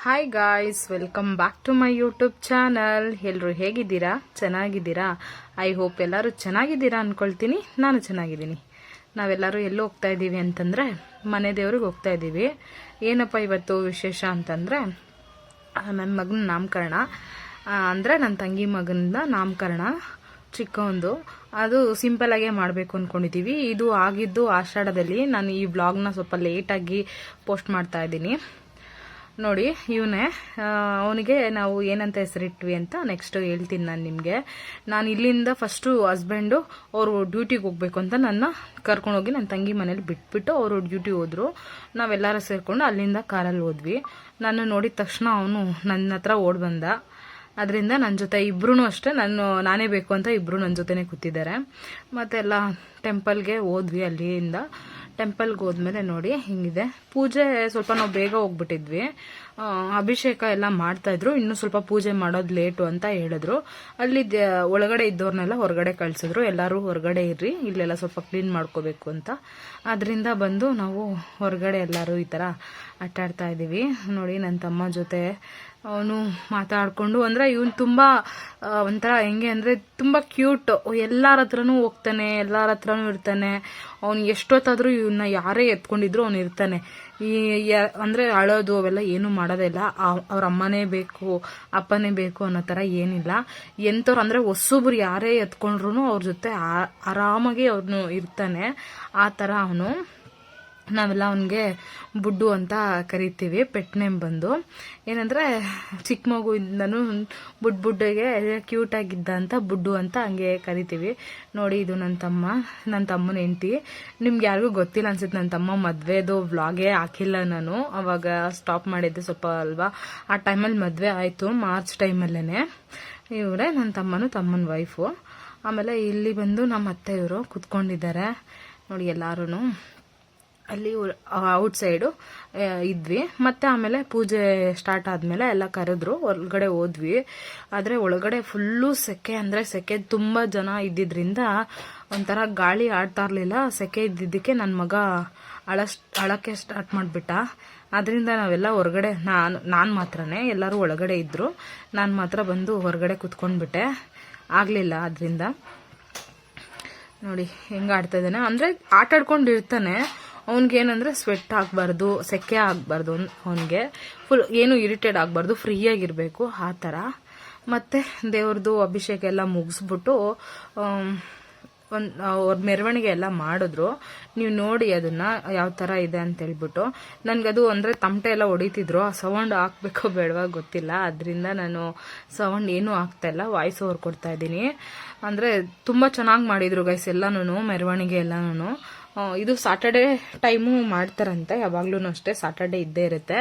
Hi guys, welcome back to my YouTube channel. ಎಲ್ಲರೂ ಹೇಗಿದ್ದೀರಾ? ಚೆನ್ನಾಗಿದ್ದೀರಾ? ಐ ಹೋಪ್ ಎಲ್ಲರೂ ಚೆನ್ನಾಗಿದ್ದೀರಾ ಅಂದ್ಕೊಳ್ತೀನಿ. ನಾನು ಚೆನ್ನಾಗಿದ್ದೀನಿ. ನಾವೆಲ್ಲರೂ ಎಲ್ಲೂ ಹೋಗ್ತಾ ಇದ್ದೀವಿ ಅಂತಂದರೆ ಮನೆ ದೇವ್ರಿಗೆ ಹೋಗ್ತಾ ಇದ್ದೀವಿ. ಏನಪ್ಪ ಇವತ್ತು ವಿಶೇಷ ಅಂತಂದರೆ ನನ್ನ ಮಗನ ನಾಮಕರಣ, ಅಂದರೆ ನನ್ನ ತಂಗಿ ಮಗನ ನಾಮಕರಣ ಚಿಕ್ಕವೊಂದು. ಅದು ಸಿಂಪಲಾಗೇ ಮಾಡಬೇಕು ಅಂದ್ಕೊಂಡಿದ್ದೀವಿ. ಇದು ಆಗಿದ್ದು ಆಷಾಢದಲ್ಲಿ. ನಾನು ಈ ವ್ಲಾಗ್ನ ಸ್ವಲ್ಪ ಲೇಟಾಗಿ ಪೋಸ್ಟ್ ಮಾಡ್ತಾ ಇದ್ದೀನಿ. ನೋಡಿ, ಇವನೇ. ಅವನಿಗೆ ನಾವು ಏನಂತ ಹೆಸರಿಟ್ವಿ ಅಂತ ನೆಕ್ಸ್ಟ್ ಹೇಳ್ತೀನಿ ನಾನು ನಿಮಗೆ. ನಾನು ಇಲ್ಲಿಂದ ಫಸ್ಟು ಹಸ್ಬೆಂಡು ಅವರು ಡ್ಯೂಟಿಗೆ ಹೋಗ್ಬೇಕು ಅಂತ ನನ್ನ ಕರ್ಕೊಂಡೋಗಿ ನನ್ನ ತಂಗಿ ಮನೇಲಿ ಬಿಟ್ಬಿಟ್ಟು ಅವರು ಡ್ಯೂಟಿ ಹೋದ್ರು. ನಾವೆಲ್ಲರೂ ಸೇರಿಕೊಂಡು ಅಲ್ಲಿಂದ ಕಾರಲ್ಲಿ ಹೋದ್ವಿ. ನಾನು ನೋಡಿದ ತಕ್ಷಣ ಅವನು ನನ್ನ ಹತ್ರ ಓಡ್ ಬಂದ. ಅದರಿಂದ ನನ್ನ ಜೊತೆ ಇಬ್ರು ಅಷ್ಟೇ, ನಾನೇ ಬೇಕು ಅಂತ ಇಬ್ರು ನನ್ನ ಜೊತೆನೇ ಕೂತಿದ್ದಾರೆ. ಮತ್ತೆಲ್ಲ ಟೆಂಪಲ್ಗೆ ಹೋದ್ವಿ. ಅಲ್ಲಿಂದ ಟೆಂಪಲ್ಗೆ ಹೋದ್ಮೇಲೆ ನೋಡಿ ಹಿಂಗಿದೆ ಪೂಜೆ. ಸ್ವಲ್ಪ ನಾವು ಬೇಗ ಹೋಗ್ಬಿಟ್ಟಿದ್ವಿ. ಅಭಿಷೇಕ ಎಲ್ಲ ಮಾಡ್ತಾಯಿದ್ರು. ಇನ್ನೂ ಸ್ವಲ್ಪ ಪೂಜೆ ಮಾಡೋದು ಲೇಟು ಅಂತ ಹೇಳಿದ್ರು. ಅಲ್ಲಿ ಒಳಗಡೆ ಇದ್ದವ್ರನ್ನೆಲ್ಲ ಹೊರಗಡೆ ಕಳಿಸಿದ್ರು. ಎಲ್ಲರೂ ಹೊರಗಡೆ ಇರ್ರಿ, ಇಲ್ಲೆಲ್ಲ ಸ್ವಲ್ಪ ಕ್ಲೀನ್ ಮಾಡ್ಕೋಬೇಕು ಅಂತ. ಅದರಿಂದ ಬಂದು ನಾವು ಹೊರಗಡೆ ಎಲ್ಲರೂ ಈ ಥರ ಆಟಾಡ್ತಾ ಇದ್ದೀವಿ. ನೋಡಿ, ನನ್ನ ತಮ್ಮ ಜೊತೆ ಅವನು ಮಾತಾಡಿಕೊಂಡು, ಅಂದರೆ ಇವನು ತುಂಬ ಒಂಥರ ಹೆಂಗೆ ಅಂದರೆ ತುಂಬ ಕ್ಯೂಟ್. ಎಲ್ಲರ ಹತ್ರನೂ ಹೋಗ್ತಾನೆ, ಎಲ್ಲರ ಹತ್ರನೂ ಇರ್ತಾನೆ. ಅವ್ನು ಎಷ್ಟೊತ್ತಾದರೂ ಇವನ್ನ ಯಾರೇ ಎತ್ಕೊಂಡಿದ್ರು ಅವ್ನು ಇರ್ತಾನೆ. ಅಂದರೆ ಅಳೋದು ಅವೆಲ್ಲ ಏನೂ ಮಾಡೋದಿಲ್ಲ. ಅವ್ರ ಅಮ್ಮನೇ ಬೇಕು, ಅಪ್ಪನೇ ಬೇಕು ಅನ್ನೋ ಥರ ಏನಿಲ್ಲ. ಎಂಥವ್ರು ಅಂದರೆ ಹೊಸೊಬ್ರು ಯಾರೇ ಎತ್ಕೊಂಡ್ರು ಅವ್ರ ಜೊತೆ ಆರಾಮಾಗಿ ಅವನು ಇರ್ತಾನೆ. ಆ ಥರ ಅವನು. ನಾವೆಲ್ಲ ಅವನಿಗೆ ಬುಡ್ಡು ಅಂತ ಕರಿತೀವಿ. ಪೆಟ್ ನೇಮ್ ಬಂದು ಏನಂದರೆ ಚಿಕ್ಕ ಮಗುವಿಂದನೂ ಬುಡ್ಡಿಗೆ ಕ್ಯೂಟಾಗಿದ್ದ ಅಂತ ಬುಡ್ಡು ಅಂತ ಹಂಗೆ ಕರಿತೀವಿ. ನೋಡಿ, ಇದು ನನ್ನ ತಮ್ಮನ ಹೆಂಡತಿ. ನಿಮ್ಗೆ ಯಾರಿಗೂ ಗೊತ್ತಿಲ್ಲ ಅನ್ಸುತ್ತೆ, ನನ್ನ ತಮ್ಮ ಮದುವೆದು ವ್ಲಾಗೇ ಹಾಕಿಲ್ಲ ನಾನು. ಅವಾಗ ಸ್ಟಾಪ್ ಮಾಡಿದ್ದೆ ಸ್ವಲ್ಪ ಅಲ್ವಾ. ಆ ಟೈಮಲ್ಲಿ ಮದುವೆ ಆಯಿತು, ಮಾರ್ಚ್ ಟೈಮಲ್ಲೇ. ಇವರೇ ನನ್ನ ತಮ್ಮನ ವೈಫು. ಆಮೇಲೆ ಇಲ್ಲಿ ಬಂದು ನಮ್ಮ ಅತ್ತೆ ಇವರು ಕುತ್ಕೊಂಡಿದ್ದಾರೆ ನೋಡಿ. ಎಲ್ಲರೂ ಅಲ್ಲಿ ಔಟ್ ಸೈಡು ಇದ್ವಿ. ಮತ್ತು ಆಮೇಲೆ ಪೂಜೆ ಸ್ಟಾರ್ಟ್ ಆದಮೇಲೆ ಎಲ್ಲ ಕರೆದ್ರು, ಒಳಗಡೆ ಹೋದ್ವಿ. ಆದರೆ ಒಳಗಡೆ ಫುಲ್ಲು ಸೆಕೆ, ಅಂದರೆ ಸೆಕೆ ತುಂಬ ಜನ ಇದ್ದಿದ್ದರಿಂದ ಒಂಥರ ಗಾಳಿ ಆಡ್ತಾ ಇರಲಿಲ್ಲ. ಸೆಕೆ ಇದ್ದಿದ್ದಕ್ಕೆ ನನ್ನ ಮಗ ಅಳಕ್ಕೆ ಸ್ಟಾರ್ಟ್ ಮಾಡಿಬಿಟ್ಟ. ಅದರಿಂದ ನಾವೆಲ್ಲ ಹೊರಗಡೆ, ನಾನು ಮಾತ್ರನೇ, ಎಲ್ಲರೂ ಒಳಗಡೆ ಇದ್ದರು. ನಾನು ಮಾತ್ರ ಬಂದು ಹೊರಗಡೆ ಕುತ್ಕೊಂಡ್ಬಿಟ್ಟೆ. ಆಗಲಿಲ್ಲ ಅದರಿಂದ. ನೋಡಿ ಹೆಂಗೆ ಆಡ್ತಾ ಇದ್ದಾನೆ, ಅಂದರೆ ಆಟ ಆಡ್ಕೊಂಡಿರ್ತಾನೆ. ಅವ್ನಿಗೇನಂದರೆ ಸ್ವೆಟ್ ಆಗಬಾರ್ದು, ಸೆಕೆ ಆಗಬಾರ್ದು, ಅವನಿಗೆ ಫುಲ್ ಏನು ಇರಿಟೇಟ್ ಆಗಬಾರ್ದು, ಫ್ರೀಯಾಗಿರಬೇಕು ಆ ಥರ. ಮತ್ತು ದೇವ್ರದ್ದು ಅಭಿಷೇಕ ಎಲ್ಲ ಮುಗಿಸ್ಬಿಟ್ಟು ಅವ್ರ ಮೆರವಣಿಗೆ ಎಲ್ಲ ಮಾಡಿದ್ರು. ನೀವು ನೋಡಿ ಅದನ್ನು ಯಾವ ಥರ ಇದೆ ಅಂತ ಹೇಳ್ಬಿಟ್ಟು. ನನಗದು ಅಂದರೆ ತಮಟೆ ಎಲ್ಲ ಹೊಡಿತಿದ್ರು. ಆ ಸೌಂಡ್ ಹಾಕ್ಬೇಕೋ ಬೇಡವಾ ಗೊತ್ತಿಲ್ಲ. ಅದರಿಂದ ನಾನು ಸೌಂಡ್ ಏನೂ ಆಗ್ತಾಯಿಲ್ಲ, ವಾಯ್ಸ್ ಓವರ್ ಕೊಡ್ತಾ ಇದ್ದೀನಿ. ಅಂದರೆ ತುಂಬ ಚೆನ್ನಾಗಿ ಮಾಡಿದರು ಗೈಸ್ ಎಲ್ಲನೂ, ಮೆರವಣಿಗೆ ಎಲ್ಲನೂ. ಇದು ಸಾಟರ್ಡೆ ಟೈಮು ಮಾಡ್ತಾರಂತೆ, ಯಾವಾಗ್ಲೂ ಅಷ್ಟೇ ಸಾಟರ್ಡೆ ಇದ್ದೇ ಇರುತ್ತೆ.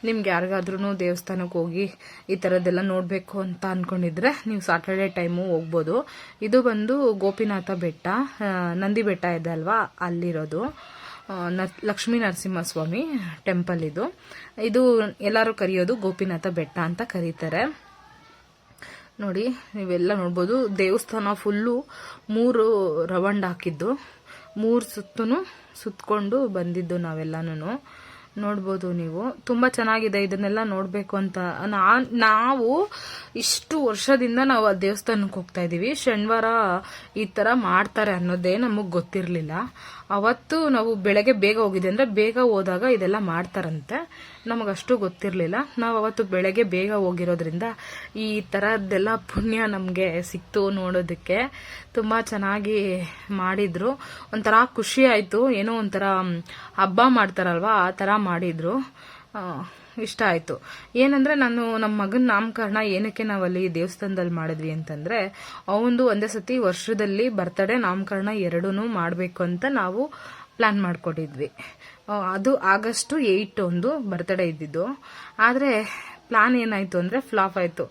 ನಿಮ್ಗೆ ಯಾರಿಗಾದ್ರೂ ದೇವಸ್ಥಾನಕ್ಕೆ ಹೋಗಿ ಈ ಥರದ್ದೆಲ್ಲ ನೋಡಬೇಕು ಅಂತ ಅಂದ್ಕೊಂಡಿದ್ರೆ ನೀವು ಸಾಟರ್ಡೆ ಟೈಮು ಹೋಗ್ಬೋದು. ಇದು ಬಂದು ಗೋಪಿನಾಥ ಬೆಟ್ಟ, ನಂದಿ ಬೆಟ್ಟ ಇದೆ ಅಲ್ವಾ, ಅಲ್ಲಿರೋದು ಲಕ್ಷ್ಮೀ ನರಸಿಂಹಸ್ವಾಮಿ ಟೆಂಪಲ್. ಇದು ಎಲ್ಲರೂ ಕರೆಯೋದು ಗೋಪಿನಾಥ ಬೆಟ್ಟ ಅಂತ ಕರೀತಾರೆ. ನೋಡಿ, ನೀವೆಲ್ಲ ನೋಡ್ಬೋದು. ದೇವಸ್ಥಾನ ಫುಲ್ಲು 3 ರೌಂಡ್ ಹಾಕಿದ್ದು, 3 ಸುತ್ತೂ ಸುತ್ತಕೊಂಡು ಬಂದಿದ್ದು ನಾವೆಲ್ಲನೂ ನೋಡ್ಬೋದು ನೀವು. ತುಂಬ ಚೆನ್ನಾಗಿದೆ. ಇದನ್ನೆಲ್ಲ ನೋಡಬೇಕು ಅಂತ ನಾವು ಇಷ್ಟು ವರ್ಷದಿಂದ ನಾವು ಆ ದೇವಸ್ಥಾನಕ್ಕೆ ಹೋಗ್ತಾ ಇದ್ದೀವಿ. ಶನಿವಾರ ಈ ಥರ ಮಾಡ್ತಾರೆ ಅನ್ನೋದೇ ನಮಗೆ ಗೊತ್ತಿರಲಿಲ್ಲ. ಅವತ್ತು ನಾವು ಬೆಳಗ್ಗೆ ಬೇಗ ಹೋಗಿದ್ದೆ, ಅಂದರೆ ಬೇಗ ಹೋದಾಗ ಇದೆಲ್ಲ ಮಾಡ್ತಾರಂತೆ. ನಮಗಷ್ಟು ಗೊತ್ತಿರಲಿಲ್ಲ. ನಾವು ಅವತ್ತು ಬೆಳಗ್ಗೆ ಬೇಗ ಹೋಗಿರೋದ್ರಿಂದ ಈ ಥರದ್ದೆಲ್ಲ ಪುಣ್ಯ ನಮಗೆ ಸಿಕ್ತು ನೋಡೋದಕ್ಕೆ. ತುಂಬ ಚೆನ್ನಾಗಿ ಮಾಡಿದರು. ಒಂಥರ ಖುಷಿ ಆಯಿತು. ಏನೋ ಒಂಥರ ಹಬ್ಬ ಮಾಡ್ತಾರಲ್ವ, ಆ ಥರ ಮಾಡಿದರು. ಇಷ್ಟ ಆಯಿತು. ಏನಂದರೆ ನಮ್ಮ ಮಗನ ನಾಮಕರಣ ಏನಕ್ಕೆ ನಾವಲ್ಲಿ ದೇವಸ್ಥಾನದಲ್ಲಿ ಮಾಡಿದ್ವಿ ಅಂತಂದರೆ, ಅವನದು ಒಂದೇ ಸತಿ ವರ್ಷದಲ್ಲಿ ಬರ್ತಡೇ ನಾಮಕರಣ 2 ಮಾಡಬೇಕು ಅಂತ ನಾವು ಪ್ಲ್ಯಾನ್ ಮಾಡ್ಕೊಂಡಿದ್ವಿ. ಅದು ಆಗಸ್ಟ್ 8 ಒಂದು ಬರ್ತಡೇ ಇದ್ದಿದ್ದು. ಆದರೆ ಪ್ಲಾನ್ ಏನಾಯಿತು ಅಂದರೆ ಫ್ಲಾಪ್ ಆಯಿತು.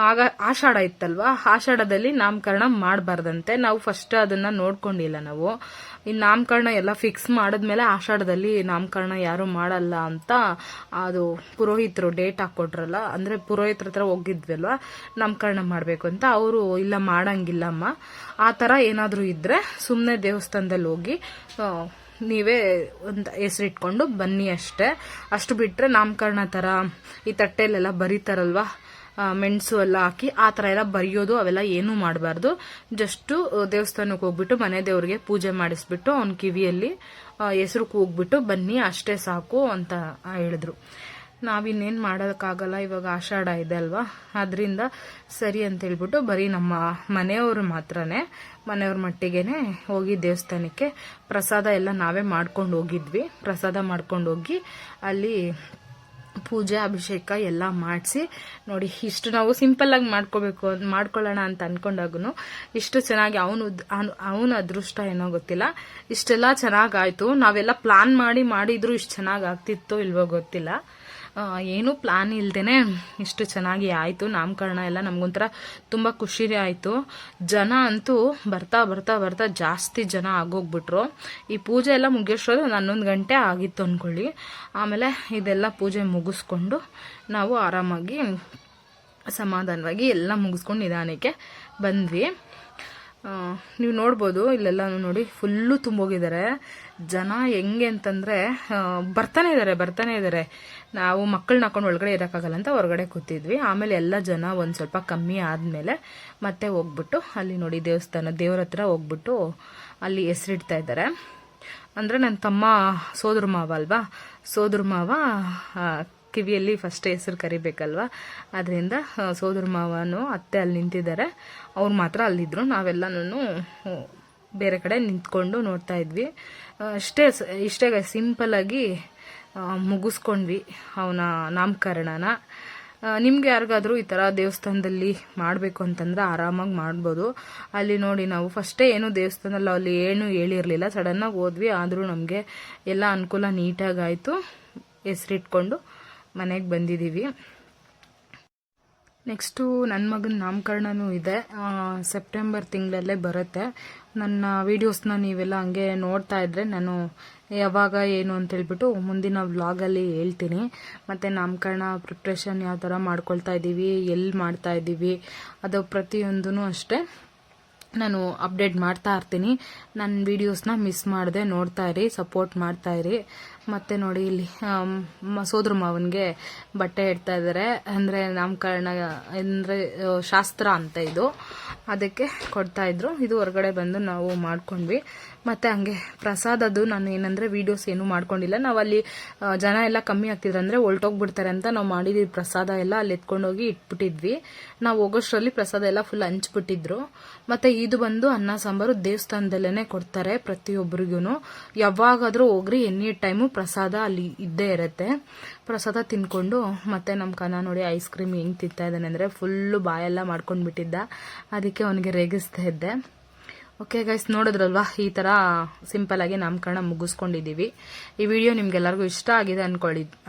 ಆಗ ಆಷಾಢ ಇತ್ತಲ್ವಾ, ಆಷಾಢದಲ್ಲಿ ನಾಮಕರಣ ಮಾಡಬಾರ್ದಂತೆ. ನಾವು ಫಸ್ಟ್ ಅದನ್ನು ನೋಡ್ಕೊಂಡಿಲ್ಲ. ನಾವು ಈ ನಾಮಕರಣ ಎಲ್ಲ ಫಿಕ್ಸ್ ಮಾಡಿದ್ಮೇಲೆ ಆಷಾಢದಲ್ಲಿ ನಾಮಕರಣ ಯಾರು ಮಾಡಲ್ಲ ಅಂತ ಅದು ಪುರೋಹಿತರು ಡೇಟ್ ಹಾಕ್ಕೊಟ್ರಲ್ಲ, ಅಂದರೆ ಪುರೋಹಿತರ ಹತ್ರ ಹೋಗಿದ್ವಲ್ವ ನಾಮಕರಣ ಮಾಡಬೇಕು ಅಂತ. ಅವರು ಇಲ್ಲ ಮಾಡಂಗಿಲ್ಲಮ್ಮ, ಆ ಥರ ಏನಾದರೂ ಇದ್ದರೆ ಸುಮ್ಮನೆ ದೇವಸ್ಥಾನದಲ್ಲಿ ಹೋಗಿ ನೀವೇ ಒಂದು ಹೆಸರಿಟ್ಕೊಂಡು ಬನ್ನಿ ಅಷ್ಟೇ. ಅಷ್ಟು ಬಿಟ್ಟರೆ ನಾಮಕರಣ ಥರ ಈ ತಟ್ಟೆಲೆಲ್ಲ ಬರೀತಾರಲ್ವ, ಮೆಣಸು ಎಲ್ಲ ಹಾಕಿ ಆ ಥರ ಎಲ್ಲ ಬರೆಯೋದು ಅವೆಲ್ಲ ಏನೂ ಮಾಡಬಾರ್ದು. ಜಸ್ಟು ದೇವಸ್ಥಾನಕ್ಕೆ ಹೋಗ್ಬಿಟ್ಟು ಮನೆ ದೇವ್ರಿಗೆ ಪೂಜೆ ಮಾಡಿಸ್ಬಿಟ್ಟು ಅವ್ನ ಕಿವಿಯಲ್ಲಿ ಹೆಸರು ಕೂಗ್ಬಿಟ್ಟು ಬನ್ನಿ, ಅಷ್ಟೇ ಸಾಕು ಅಂತ ಹೇಳಿದ್ರು. ನಾವಿನ್ನೇನು ಮಾಡೋಕ್ಕಾಗಲ್ಲ, ಇವಾಗ ಆಷಾಢ ಇದೆ ಅಲ್ವಾ, ಅದರಿಂದ ಸರಿ ಅಂತ ಹೇಳ್ಬಿಟ್ಟು ಬರೀ ನಮ್ಮ ಮನೆಯವರು ಮಾತ್ರನೇ, ಮನೆಯವ್ರ ಮಟ್ಟಿಗೆನೆ ಹೋಗಿ ದೇವಸ್ಥಾನಕ್ಕೆ ಪ್ರಸಾದ ಎಲ್ಲ ನಾವೇ ಮಾಡ್ಕೊಂಡು ಹೋಗಿದ್ವಿ. ಪ್ರಸಾದ ಮಾಡ್ಕೊಂಡು ಹೋಗಿ ಅಲ್ಲಿ ಪೂಜೆ ಅಭಿಷೇಕ ಎಲ್ಲ ಮಾಡಿಸಿ ನೋಡಿ. ಇಷ್ಟು ನಾವು ಸಿಂಪಲ್ಲಾಗಿ ಮಾಡ್ಕೊಳ್ಳೋಣ ಅಂತ ಅಂದ್ಕೊಂಡಾಗೂ ಇಷ್ಟು ಚೆನ್ನಾಗಿ ಅವನ ಅದೃಷ್ಟ ಏನೋ ಗೊತ್ತಿಲ್ಲ, ಇಷ್ಟೆಲ್ಲ ಚೆನ್ನಾಗಾಯಿತು. ನಾವೆಲ್ಲ ಪ್ಲಾನ್ ಮಾಡಿದ್ರು ಇಷ್ಟು ಚೆನ್ನಾಗಿ ಆಗ್ತಿತ್ತೋ ಇಲ್ವೋ ಗೊತ್ತಿಲ್ಲ. ಏನೂ ಪ್ಲಾನ್ ಇಲ್ದೇನೆ ಇಷ್ಟು ಚೆನ್ನಾಗಿ ಆಯಿತು ನಾಮಕರಣ ಎಲ್ಲ. ನಮಗೊಂಥರ ತುಂಬ ಖುಷಿನೇ ಆಯಿತು. ಜನ ಅಂತೂ ಬರ್ತಾ ಬರ್ತಾ ಬರ್ತಾ ಜಾಸ್ತಿ ಜನ ಆಗೋಗ್ಬಿಟ್ರು. ಈ ಪೂಜೆ ಎಲ್ಲ ಮುಗಿಸೋದು 11 ಗಂಟೆ ಆಗಿತ್ತು ಅಂದ್ಕೊಳ್ಳಿ. ಆಮೇಲೆ ಇದೆಲ್ಲ ಪೂಜೆ ಮುಗಿಸ್ಕೊಂಡು ನಾವು ಆರಾಮಾಗಿ ಸಮಾಧಾನವಾಗಿ ಎಲ್ಲ ಮುಗಿಸ್ಕೊಂಡು ನಿಧಾನಕ್ಕೆ ಬಂದ್ವಿ. ನೀವು ನೋಡ್ಬೋದು ಇಲ್ಲೆಲ್ಲ ನೋಡಿ ಫುಲ್ಲು ತುಂಬೋಗಿದ್ದಾರೆ ಜನ. ಹೆಂಗೆ ಅಂತಂದರೆ ಬರ್ತಾನೆ ಇದ್ದಾರೆ. ನಾವು ಮಕ್ಕಳನ್ನ ಹಾಕೊಂಡು ಒಳಗಡೆ ಇರೋಕ್ಕಾಗಲ್ಲ ಅಂತ ಹೊರಗಡೆ ಕೂತಿದ್ವಿ. ಆಮೇಲೆ ಎಲ್ಲ ಜನ ಒಂದು ಸ್ವಲ್ಪ ಕಮ್ಮಿ ಆದಮೇಲೆ ಮತ್ತೆ ಹೋಗ್ಬಿಟ್ಟು ಅಲ್ಲಿ ನೋಡಿ ದೇವ್ರ ಹತ್ರ ಹೋಗ್ಬಿಟ್ಟು ಅಲ್ಲಿ ಹೆಸರಿಡ್ತಾ ಇದ್ದಾರೆ. ಅಂದರೆ ನನ್ನ ತಮ್ಮ ಸೋದರ ಮಾವ ಅಲ್ವಾ, ಸೋದರ ಮಾವ ಕಿವಿಯಲ್ಲಿ ಫಸ್ಟ್ ಹೆಸರು ಕರಿಬೇಕಲ್ವ, ಅದರಿಂದ ಸೋದರ ಮಾವನು ಅತ್ತೆ ಅಲ್ಲಿ ನಿಂತಿದ್ದಾರೆ. ಅವ್ರು ಮಾತ್ರ ಅಲ್ಲಿದ್ದರು, ನಾವೆಲ್ಲನೂ ಬೇರೆ ಕಡೆ ನಿಂತ್ಕೊಂಡು ನೋಡ್ತಾ ಇದ್ವಿ. ಇಷ್ಟೇ ಸಿಂಪಲ್ಲಾಗಿ ಮುಗಿಸ್ಕೊಂಡ್ವಿ ಅವನ ನಾಮಕರಣನ. ನಿಮ್ಗೆ ಯಾರಿಗಾದ್ರೂ ಈ ಥರ ದೇವಸ್ಥಾನದಲ್ಲಿ ಮಾಡಬೇಕು ಅಂತಂದ್ರೆ ಆರಾಮಾಗಿ ಮಾಡ್ಬೋದು. ಅಲ್ಲಿ ನೋಡಿ ನಾವು ಫಸ್ಟೇ ಏನು ದೇವಸ್ಥಾನದಲ್ಲಿ ಅಲ್ಲಿ ಏನು ಹೇಳಿರಲಿಲ್ಲ, ಸಡನ್ನಾಗಿ ಹೋದ್ವಿ. ಆದರೂ ನಮಗೆ ಎಲ್ಲ ಅನುಕೂಲ ನೀಟಾಗಾಯಿತು. ಹೆಸರಿಟ್ಕೊಂಡು ಮನೆಗೆ ಬಂದಿದ್ದೀವಿ. ನೆಕ್ಸ್ಟು ನನ್ನ ಮಗನ ನಾಮಕರಣನೂ ಇದೆ, ಸೆಪ್ಟೆಂಬರ್ ತಿಂಗಳಲ್ಲೇ ಬರುತ್ತೆ. ನನ್ನ ವೀಡಿಯೋಸ್ನ ನೀವೆಲ್ಲ ಹಂಗೆ ನೋಡ್ತಾ ಇದ್ರೆ ನಾನು ಯಾವಾಗ ಏನು ಅಂತೇಳ್ಬಿಟ್ಟು ಮುಂದಿನ ವ್ಲಾಗಲ್ಲಿ ಹೇಳ್ತೀನಿ. ಮತ್ತು ನಾಮಕರಣ ಪ್ರಿಪ್ರೇಷನ್ ಯಾವ ಥರ ಮಾಡ್ಕೊಳ್ತಾ ಇದ್ದೀವಿ, ಎಲ್ಲಿ ಮಾಡ್ತಾ ಇದ್ದೀವಿ, ಅದು ಪ್ರತಿಯೊಂದೂ ಅಷ್ಟೇ ನಾನು ಅಪ್ಡೇಟ್ ಮಾಡ್ತಾ ಇರ್ತೀನಿ. ನನ್ನ ವೀಡಿಯೋಸ್ನ ಮಿಸ್ ಮಾಡದೆ ನೋಡ್ತಾ ಇರಿ, ಸಪೋರ್ಟ್ ಮಾಡ್ತಾ ಇರಿ. ಮತ್ತು ನೋಡಿ ಇಲ್ಲಿ ಸೋದರ ಮಾವನಿಗೆ ಬಟ್ಟೆ ಇಡ್ತಾ ಇದ್ದಾರೆ. ಅಂದರೆ ನಾಮಕರಣ ಅಂದರೆ ಶಾಸ್ತ್ರ ಅಂತ ಇದು, ಅದಕ್ಕೆ ಕೊಡ್ತಾಯಿದ್ರು. ಇದು ಹೊರಗಡೆ ಬಂದು ನಾವು ಮಾಡ್ಕೊಂಡ್ವಿ. ಮತ್ತು ಹಂಗೆ ಪ್ರಸಾದದ್ದು ನಾನು ಏನಂದರೆ ವೀಡಿಯೋಸ್ ಏನೂ ಮಾಡ್ಕೊಂಡಿಲ್ಲ. ನಾವು ಅಲ್ಲಿ ಜನ ಎಲ್ಲ ಕಮ್ಮಿ ಆಗ್ತಿದ್ರು, ಅಂದರೆ ಹೊಲ್ಟೋಗ್ಬಿಡ್ತಾರೆ ಅಂತ ನಾವು ಮಾಡಿದ್ವಿ. ಪ್ರಸಾದ ಎಲ್ಲ ಅಲ್ಲಿ ಎತ್ಕೊಂಡೋಗಿ ಇಟ್ಬಿಟ್ಟಿದ್ವಿ. ನಾವು ಹೋಗೋಷ್ಟರಲ್ಲಿ ಪ್ರಸಾದ ಎಲ್ಲ ಫುಲ್ ಹಂಚ್ಬಿಟ್ಟಿದ್ರು. ಮತ್ತು ಇದು ಬಂದು ಅನ್ನ ಸಾಂಬಾರು ದೇವಸ್ಥಾನದಲ್ಲೇ ಕೊಡ್ತಾರೆ ಪ್ರತಿಯೊಬ್ಬರಿಗೂ. ಯಾವಾಗಾದರೂ ಹೋಗ್ರಿ ಎನಿ ಟೈಮು ಪ್ರಸಾದ ಅಲ್ಲಿ ಇದ್ದೇ ಇರುತ್ತೆ. ಪ್ರಸಾದ ತಿನ್ಕೊಂಡು ಮತ್ತೆ ನಮ್ಮ ಕನ ನೋಡಿ ಐಸ್ ಕ್ರೀಮ್ ಹೆಂಗೆ ತಿಂತಾ ಇದ್ದಾನೆ ಅಂದರೆ ಫುಲ್ಲು ಬಾಯೆಲ್ಲ ಮಾಡ್ಕೊಂಡು ಬಿಟ್ಟಿದ್ದ, ಅದಕ್ಕೆ ಅವನಿಗೆ ರೇಗಿಸ್ತಾ ಇದ್ದೆ. ಓಕೆ ಗೈಸ್, ನೋಡಿದ್ರಲ್ವಾ ಈ ಥರ ಸಿಂಪಲ್ಲಾಗಿ ನಾಮಕರಣ ಮುಗಿಸ್ಕೊಂಡಿದ್ದೀವಿ. ಈ ವಿಡಿಯೋ ನಿಮ್ಗೆಲ್ಲರಿಗೂ ಇಷ್ಟ ಆಗಿದೆ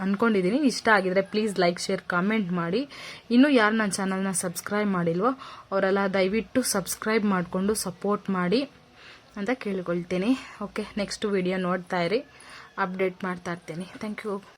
ಅನ್ಕೊಂಡಿದ್ದೀನಿ. ಇಷ್ಟ ಆಗಿದ್ರೆ ಪ್ಲೀಸ್ ಲೈಕ್, ಶೇರ್, ಕಾಮೆಂಟ್ ಮಾಡಿ. ಇನ್ನೂ ಯಾರು ನನ್ನ ಚಾನಲ್ನ ಸಬ್ಸ್ಕ್ರೈಬ್ ಮಾಡಿಲ್ವೋ ಅವರೆಲ್ಲ ದಯವಿಟ್ಟು ಸಬ್ಸ್ಕ್ರೈಬ್ ಮಾಡಿಕೊಂಡು ಸಪೋರ್ಟ್ ಮಾಡಿ ಅಂತ ಕೇಳ್ಕೊಳ್ತೀನಿ. ಓಕೆ, ನೆಕ್ಸ್ಟ್ ವಿಡಿಯೋ ನೋಡ್ತಾ ಇರಿ, ಅಪ್ಡೇಟ್ ಮಾಡ್ತಾ ಇರ್ತೀನಿ. Thank you.